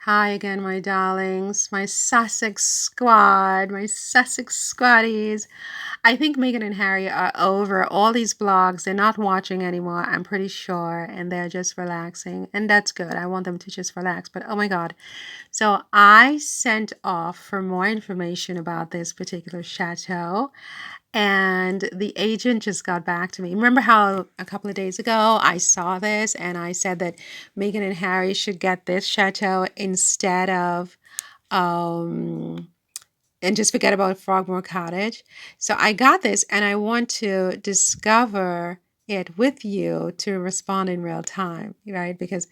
Hi again, my darlings, my Sussex squad, my Sussex squaddies. I think Meghan and Harry are over all these blogs. They're not watching anymore, I'm pretty sure, and they're just relaxing. And that's good. I want them to just relax. But oh my God. So I sent off for more information about this particular chateau. And the agent just got back to me. Remember how a couple of days ago I saw this and I said that Meghan and Harry should get this chateau instead of and just forget about Frogmore Cottage. So I got this and I want to discover it with you to respond in real time, right? Because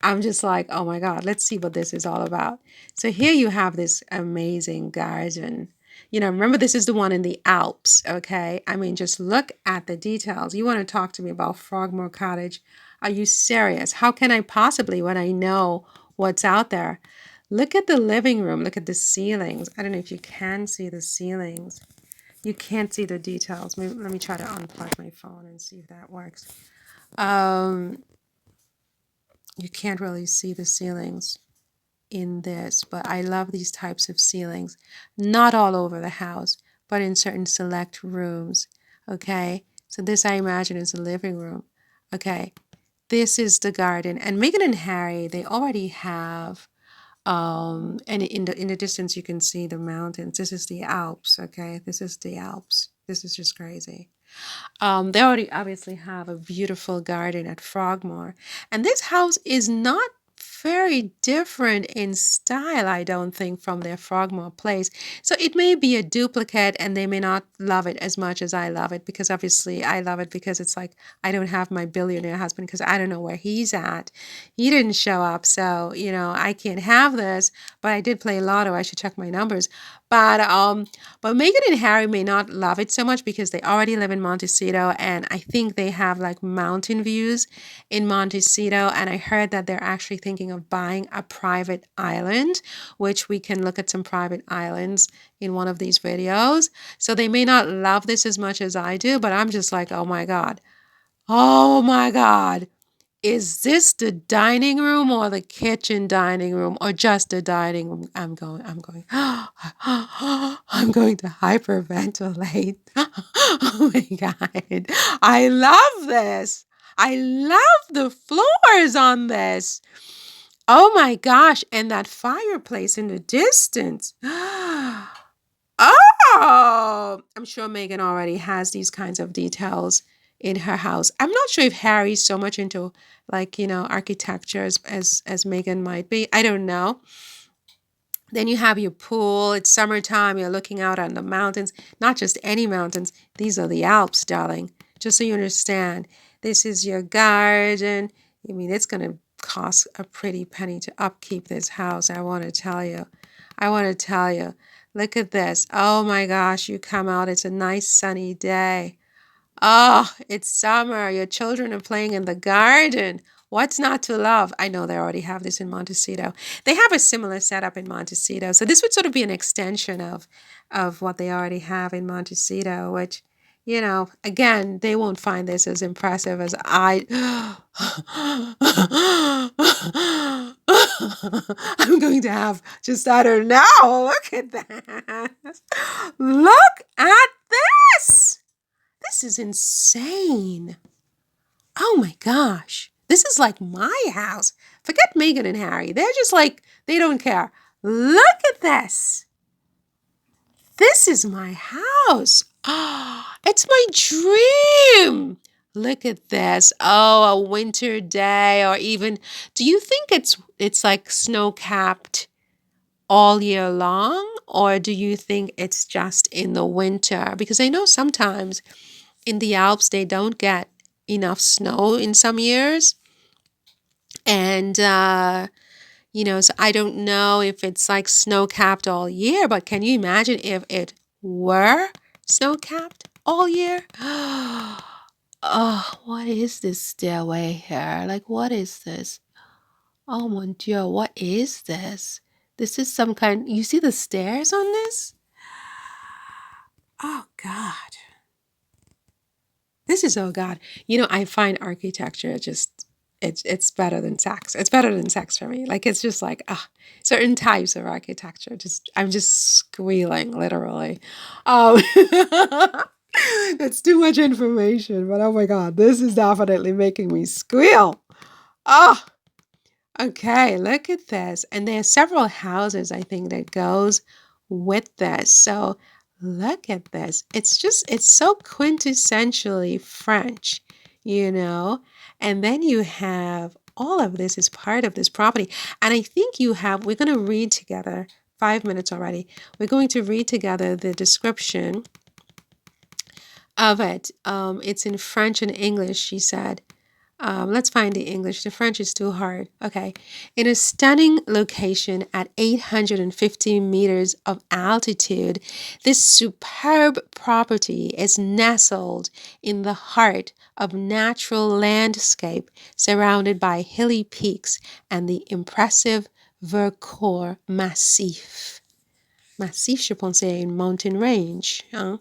I'm just like, oh my God, let's see what this is all about. So here you have this amazing garden. Remember, this is the one in the Alps, okay? I mean, just look at the details. You want to talk to me about Frogmore Cottage? Are you serious? How can I possibly when I know what's out there? Look at the living room. Look at the ceilings. I don't know if you can see the ceilings. You can't see the details. Maybe, let me try to unplug my phone and see if that works. You can't really see the ceilings in this, but I love these types of ceilings. Not all over the house, but in certain select rooms. Okay, so this I imagine is the living room. Okay, this is the garden. And Meghan and Harry, they already have and in the distance you can see the mountains. This is the Alps, okay? This is the Alps. This is just crazy. They already obviously have a beautiful garden at Frogmore. And this house is not very different in style, I don't think, from their Frogmore place. So it may be a duplicate and they may not love it as much as I love it, because obviously I love it because it's like I don't have my billionaire husband because I don't know where he's at. He didn't show up, so I can't have this, but I did play lotto. I should check my numbers. But Meghan and Harry may not love it so much because they already live in Montecito, and I think they have like mountain views in Montecito. And I heard that they're actually thinking of buying a private island, which we can look at some private islands in one of these videos. So they may not love this as much as I do, but I'm just like, oh my God. Oh my God. Is this the dining room or the kitchen dining room or just the dining room? I'm going to hyperventilate. Oh my God. I love this. I love the floors on this. Oh my gosh. And that fireplace in the distance. Oh, I'm sure Meghan already has these kinds of details in her house. I'm not sure if Harry's so much into architecture as Meghan might be. I don't know. Then you have your pool. It's summertime. You're looking out on the mountains, not just any mountains. These are the Alps, darling. Just so you understand. This is your garden. I mean, it's going to cost a pretty penny to upkeep this house. I want to tell you. I want to tell you. Look at this. Oh my gosh, you come out. It's a nice sunny day. Oh, it's summer. Your children are playing in the garden. What's not to love? I know they already have this in Montecito. They have a similar setup in Montecito. So this would sort of be an extension of what they already have in Montecito, which, again, they won't find this as impressive as I. I'm going to have just, I don't know. Look at that. Look at this. This is insane. Oh my gosh. This is like my house. Forget Meghan and Harry. They're just like, they don't care. Look at this. This is my house. Oh, it's my dream. Look at this. Oh, a winter day, or even, do you think it's like snow-capped all year long, or do you think it's just in the winter? Because I know sometimes in the Alps they don't get enough snow in some years. And so I don't know if it's like snow capped all year, but can you imagine if it were snow capped all year? Oh, what is this stairway here? Like, what is this? Oh mon Dieu, what is this? This is some kind, you see the stairs on this? Oh God. This is, oh God. I find architecture just it's better than sex. It's better than sex for me. Like it's just like certain types of architecture. Just I'm just squealing literally. Um, that's too much information, but oh my god, this is definitely making me squeal. Oh, okay, look at this. And there are several houses I think that goes with this. So look at this. It's so quintessentially French, you know? And then you have all of this is part of this property. And I think we're going to read together 5 minutes already. We're going to read together the description of it. It's in French and English, she said. Let's find the English. The French is too hard. Okay. In a stunning location at 850 meters of altitude, this superb property is nestled in the heart of natural landscape, surrounded by hilly peaks and the impressive Vercors Massif. Massif, je pense, à une mountain range. Hein?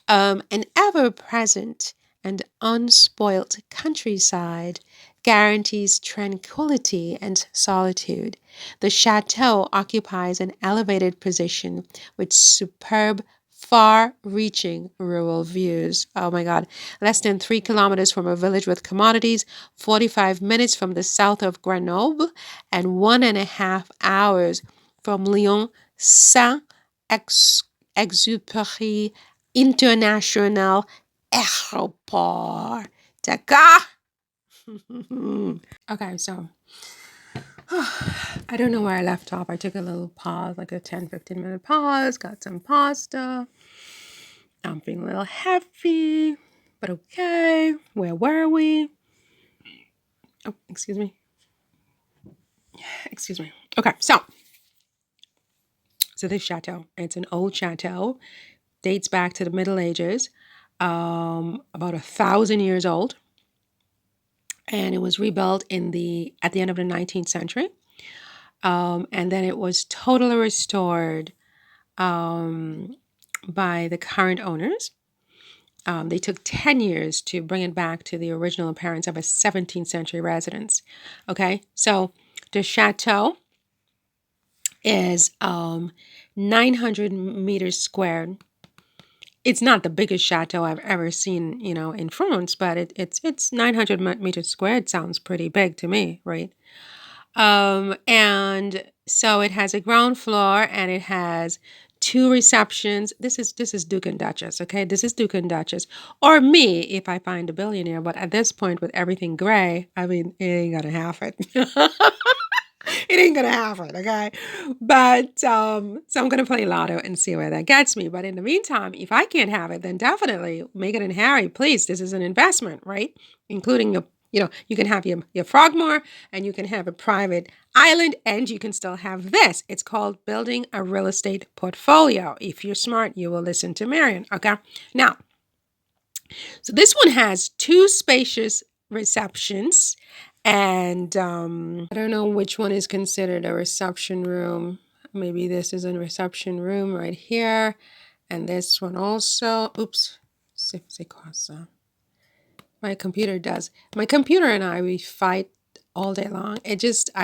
An ever-present and unspoilt countryside guarantees tranquility and solitude. The chateau occupies an elevated position with superb, far-reaching rural views. Oh my God. Less than 3 kilometers from a village with commodities, 45 minutes from the south of Grenoble, and 1.5 hours from Lyon Saint-Exupéry International Airport. D'accord? Okay, so I don't know where I left off. I took a little pause, like a 10-15 minute pause, got some pasta. I'm feeling a little heavy, but okay. Where were we? Oh, excuse me. Excuse me. Okay, so this chateau, it's an old chateau, dates back to the Middle Ages, about 1,000 years old. And it was rebuilt at the end of the 19th century. And then it was totally restored by the current owners. They took 10 years to bring it back to the original appearance of a 17th century residence. Okay, so the chateau is 900 meters squared. It's not the biggest chateau I've ever seen, in France, but it's 900 meters squared. Sounds pretty big to me, right? And so it has a ground floor and it has 2 receptions. This is Duke and Duchess, okay? This is Duke and Duchess. Or me if I find a billionaire, but at this point with everything gray, I mean, it ain't gonna happen. It ain't gonna happen, okay? But so I'm gonna play lotto and see where that gets me. But in the meantime, if I can't have it, then definitely Meghan and Harry, please, this is an investment, right? Including you can have your Frogmore and you can have a private island and you can still have this. It's called building a real estate portfolio. If you're smart, you will listen to Marion, okay? Now, so this one has 2 spacious receptions. And I don't know which one is considered a reception room. Maybe this is a reception room right here. And this one also. Oops. C'est quoi ça? My computer does. My computer and we fight all day long. I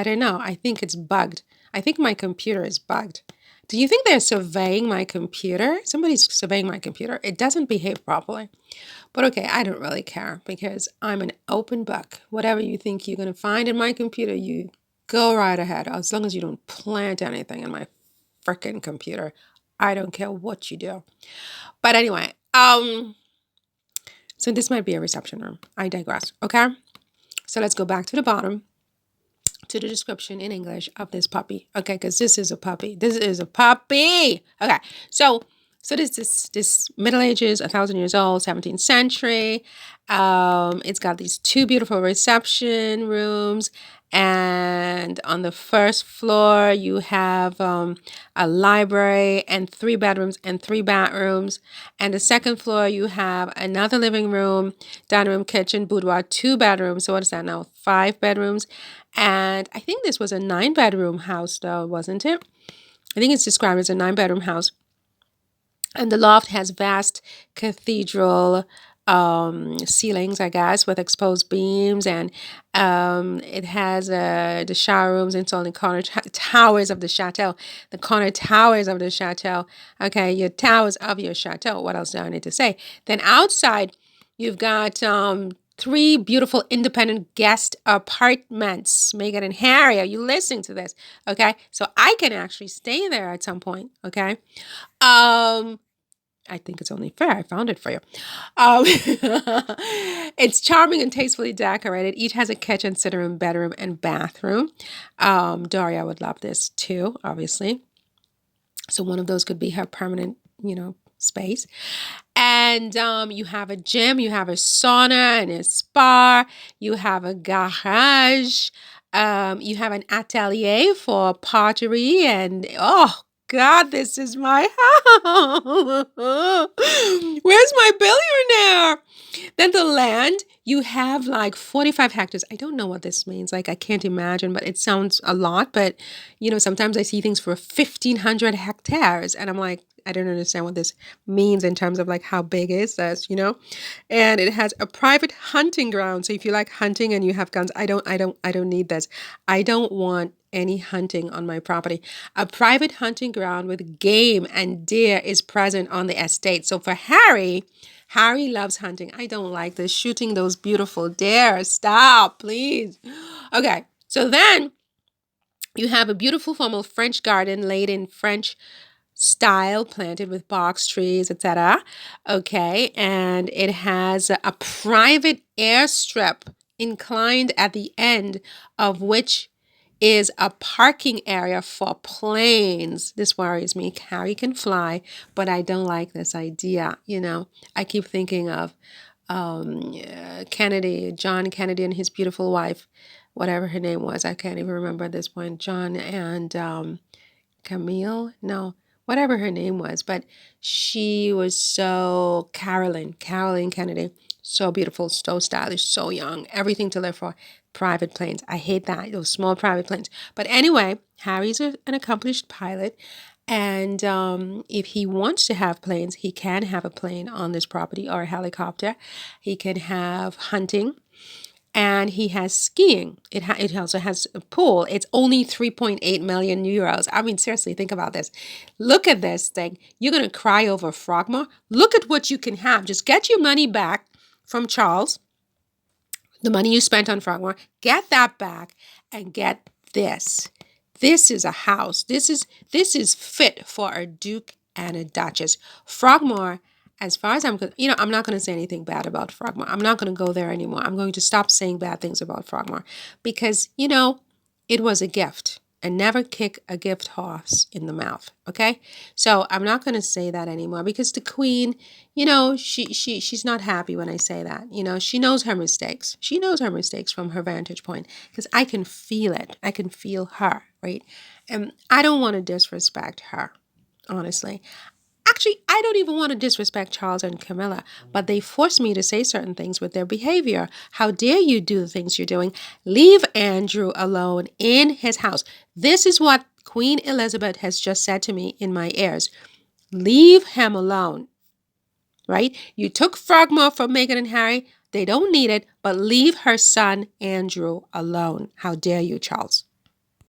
don't know. I think it's bugged. I think my computer is bugged. Do you think they're surveying my computer? Somebody's surveying my computer. It doesn't behave properly. But okay, I don't really care because I'm an open book. Whatever you think you're going to find in my computer, you go right ahead. As long as you don't plant anything in my freaking computer, I don't care what you do. But anyway, so this might be a reception room. I digress, okay? So let's go back to the bottom, to the description in English of this puppy, okay? Because this is a puppy. This is a puppy. Okay, so this Middle Ages, 1,000 years old, 17th century. It's got these 2 beautiful reception rooms, and on the first floor you have a library and 3 bedrooms and 3 bathrooms. And the second floor you have another living room, dining room, kitchen, boudoir, 2 bedrooms. So what is that now? 5 bedrooms. And I think this was a 9-bedroom house, though, wasn't it? I think it's described as a 9-bedroom house. And the loft has vast cathedral ceilings, I guess, with exposed beams, and it has the shower rooms installed in corner towers of the chateau. The corner towers of the chateau. Okay, your towers of your chateau. What else do I need to say? Then outside, you've got three beautiful independent guest apartments. Meghan and Harry, are you listening to this? Okay, so I can actually stay there at some point. Okay. I think it's only fair. I found it for you. Um, it's charming and tastefully decorated. Each has a kitchen, sitting room, bedroom, and bathroom. Daria would love this too, obviously. So one of those could be her permanent, space. And you have a gym, you have a sauna and a spa, you have a garage, you have an atelier for pottery, and oh God, this is my house. Where's my billionaire? Then the land, you have like 45 hectares. I don't know what this means. Like, I can't imagine, but it sounds a lot. But, sometimes I see things for 1,500 hectares. And I'm like, I don't understand what this means in terms of like how big is this. And it has a private hunting ground. So if you like hunting and you have guns, I don't need this. I don't want any hunting on my property. A private hunting ground with game and deer is present on the estate. So for Harry loves hunting. I don't like this. Shooting those beautiful deer. Stop, please. Okay, so then you have a beautiful formal French garden laid in French style, planted with box trees, etc. Okay, and it has a private airstrip inclined at the end of which is a parking area for planes. This worries me. Harry can fly, but I don't like this idea. I keep thinking of Kennedy, John Kennedy, and his beautiful wife, whatever her name was. I can't even remember at this point. John and Camille? No, whatever her name was. But she was so Caroline Kennedy. So beautiful, so stylish, so young, everything to live for. Private planes. I hate that, those small private planes. But anyway, Harry's an accomplished pilot. And if he wants to have planes, he can have a plane on this property or a helicopter. He can have hunting. And he has skiing. It also has a pool. It's only 3.8 million euros. I mean, seriously, think about this. Look at this thing. You're going to cry over Frogmore. Look at what you can have. Just get your money back from Charles, the money you spent on Frogmore. Get that back and get this. This is a house. This is fit for a duke and a duchess. Frogmore, as far as I'm concerned, I'm not going to say anything bad about Frogmore. I'm not going to go there anymore. I'm going to stop saying bad things about Frogmore because, it was a gift. And never kick a gift horse in the mouth, okay? So I'm not going to say that anymore because the queen, she's not happy when I say that. She knows her mistakes. She knows her mistakes from her vantage point because I can feel it. I can feel her, right? And I don't want to disrespect her, honestly. Actually, I don't even want to disrespect Charles and Camilla, but they force me to say certain things with their behavior. How dare you do the things you're doing? Leave Andrew alone in his house. This is what Queen Elizabeth has just said to me in my ears. Leave him alone, right? You took Frogmore from Meghan and Harry. They don't need it, but leave her son Andrew alone. How dare you, Charles?